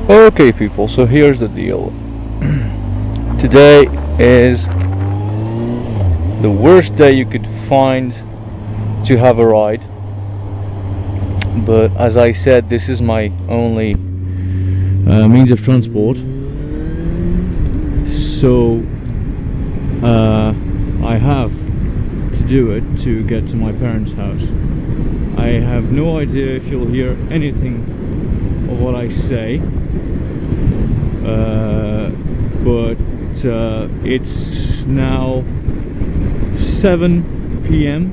Okay, people, so here's the deal. Today is the worst day you could find to have a ride, but as I said, this is my only means of transport, so I have to do it to get to my parents' house. I have no idea if you'll hear anything of what I say, but it's now 7 p.m.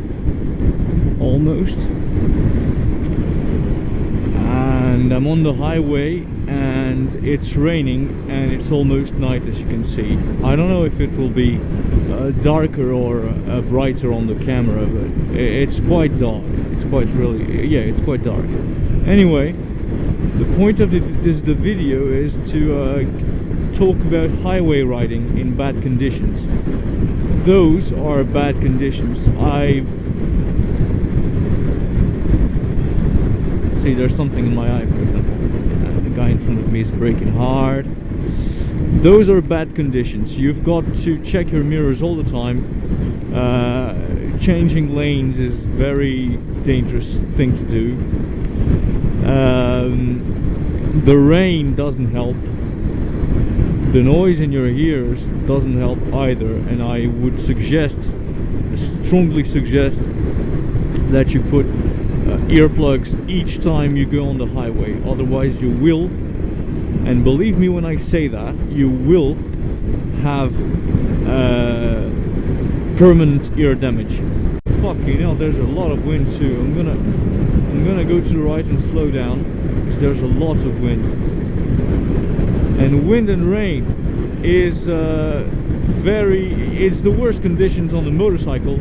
almost, and I'm on the highway and it's raining and it's almost night, as you can see. I don't know if it will be darker or brighter on the camera, but it's quite dark. It's quite it's quite dark. Anyway, the point of the video is to talk about highway riding in bad conditions. Those are bad conditions. See, there's something in my eye, for example. The guy in front of me is braking hard. Those are bad conditions. You've got to check your mirrors all the time. Changing lanes is very dangerous thing to do. The rain doesn't help. The noise in your ears doesn't help either, and I would strongly suggest that you put earplugs each time you go on the highway. Otherwise you will, and believe me when I say that, you will have permanent ear damage. Fucking hell, there's a lot of wind too. I'm gonna go to the right and slow down, because there's a lot of wind. And wind and rain is it's the worst conditions on the motorcycle,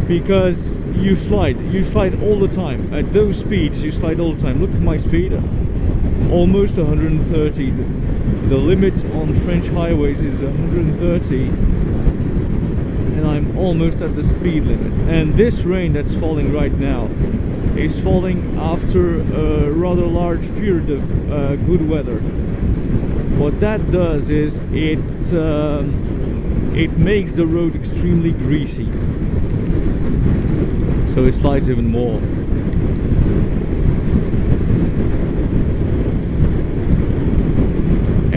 because you slide all the time. At those speeds you slide all the time. Look at my speed, almost 130. The limit on French highways is 130, and I'm almost at the speed limit. And this rain that's falling right now is falling after a rather large period of good weather. What that does is it makes the road extremely greasy, so it slides even more.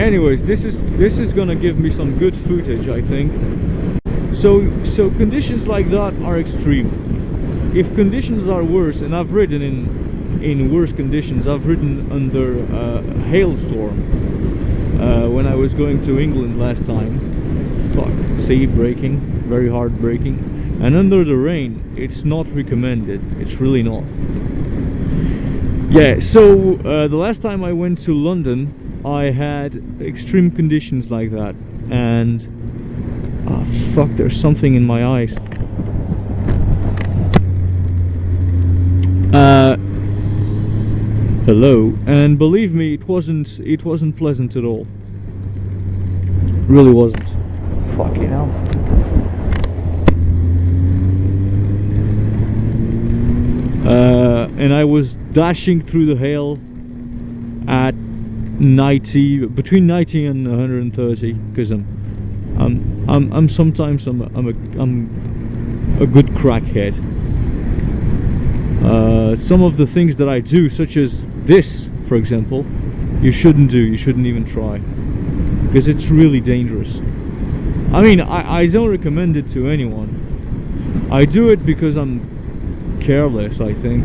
Anyways, this is gonna give me some good footage, I think. So conditions like that are extreme. If conditions are worse, and I've ridden in worse conditions. I've ridden under a hailstorm when I was going to England last time. Fuck, see, braking, very hard braking. And under the rain, it's not recommended. It's really not. Yeah, so the last time I went to London, I had extreme conditions like that. And fuck, there's something in my eyes. Hello, and believe me, it wasn't pleasant at all. Really wasn't. Fucking hell. And I was dashing through the hail at 90, between 90 and 130, because I'm sometimes I'm a good crackhead. Some of the things that I do, such as this, for example, you shouldn't do. You shouldn't even try, because it's really dangerous. I mean, I don't recommend it to anyone. I do it because I'm careless, I think.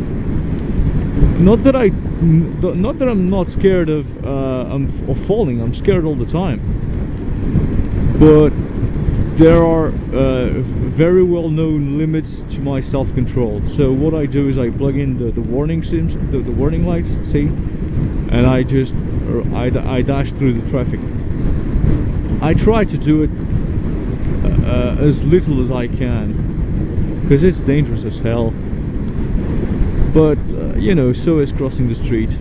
Not that I'm not scared of falling. I'm scared all the time. But there are very well known limits to my self-control. So what I do is I plug in the warning sims, the warning lights, see, and I dash through the traffic. I try to do it as little as I can, because it's dangerous as hell. But you know, so is crossing the street.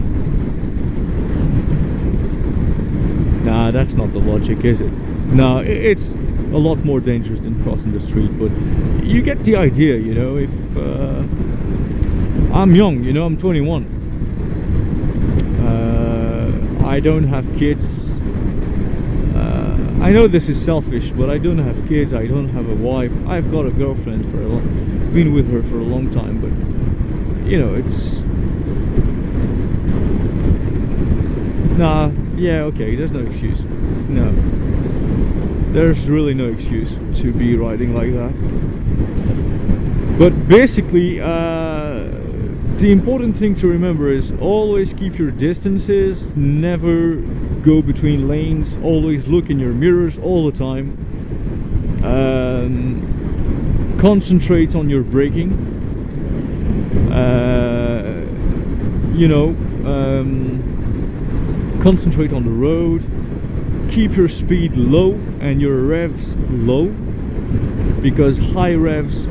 Nah, that's not the logic, is it? No, it's a lot more dangerous than crossing the street, but you get the idea, you know. If I'm young, you know, I'm 21. I don't have kids. I know this is selfish, but I don't have kids. I don't have a wife. I've got a girlfriend for a long, been with her for a long time, but you know, it's nah. Yeah, okay. There's no excuse. No, there's really no excuse to be riding like that. But basically, the important thing to remember is always keep your distances, never go between lanes, always look in your mirrors all the time, concentrate on your braking, you know, concentrate on the road, keep your speed low and your revs low, because high revs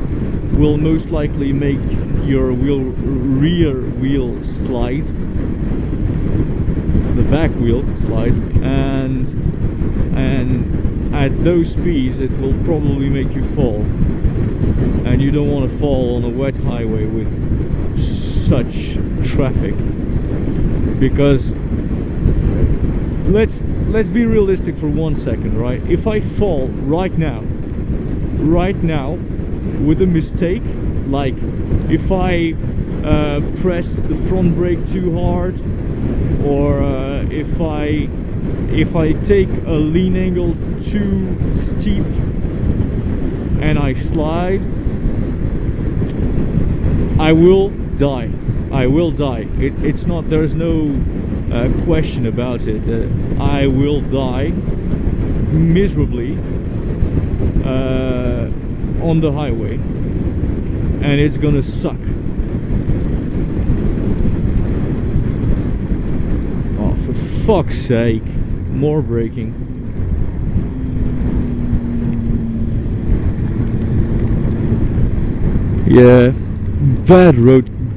will most likely make your rear wheel slide, the back wheel slide, and at those speeds it will probably make you fall, and you don't want to fall on a wet highway with such traffic, because let's be realistic for 1 second, right? If I fall right now with a mistake, like if I press the front brake too hard, or if I take a lean angle too steep and I slide, I will die. It's not, there's no question about it. I will die miserably on the highway, and it's gonna suck. Oh, for fuck's sake, more braking. Yeah,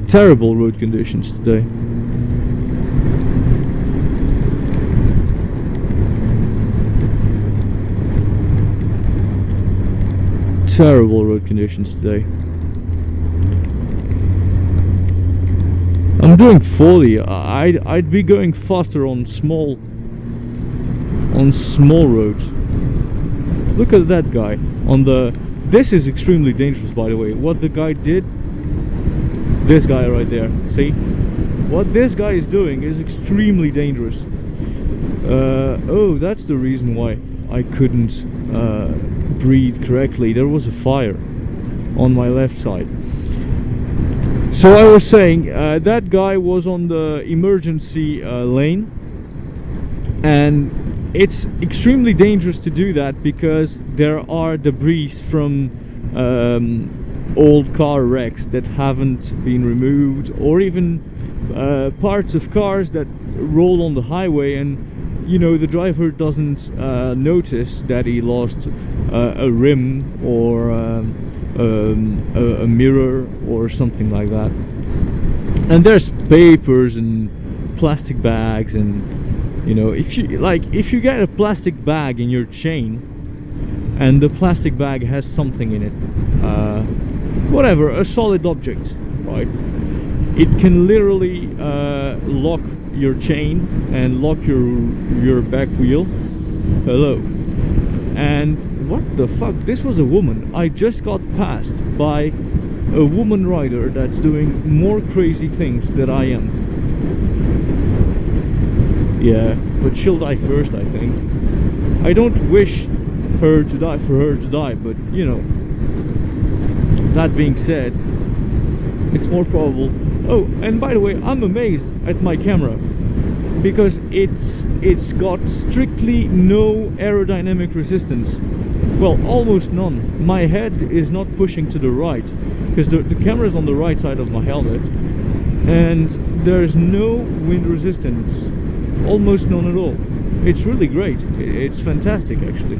terrible road conditions today. Terrible road conditions today. I'm doing 40. I'd be going faster on small roads. Look at that guy on the. This is extremely dangerous, by the way. What the guy did. This guy right there. See, what this guy is doing is extremely dangerous. Oh, that's the reason why I couldn't breathe correctly. There was a fire on my left side. So I was saying, that guy was on the emergency lane, and it's extremely dangerous to do that because there are debris from old car wrecks that haven't been removed, or even parts of cars that roll on the highway, and you know, the driver doesn't notice that he lost a rim or a mirror or something like that. And there's papers and plastic bags, and you know, if you get a plastic bag in your chain and the plastic bag has something in it, whatever, a solid object, right, it can literally lock your chain and lock your back wheel. Hello. And what the fuck, this was a woman. I just got passed by a woman rider that's doing more crazy things than I am. Yeah, but she'll die first, I think. I don't wish her to die for her to die, but you know, that being said, it's more probable. Oh, and by the way, I'm amazed at my camera, because it's got strictly no aerodynamic resistance. Well, almost none. My head is not pushing to the right, because the camera is on the right side of my helmet, and there's no wind resistance, almost none at all. It's really great. It's fantastic, actually.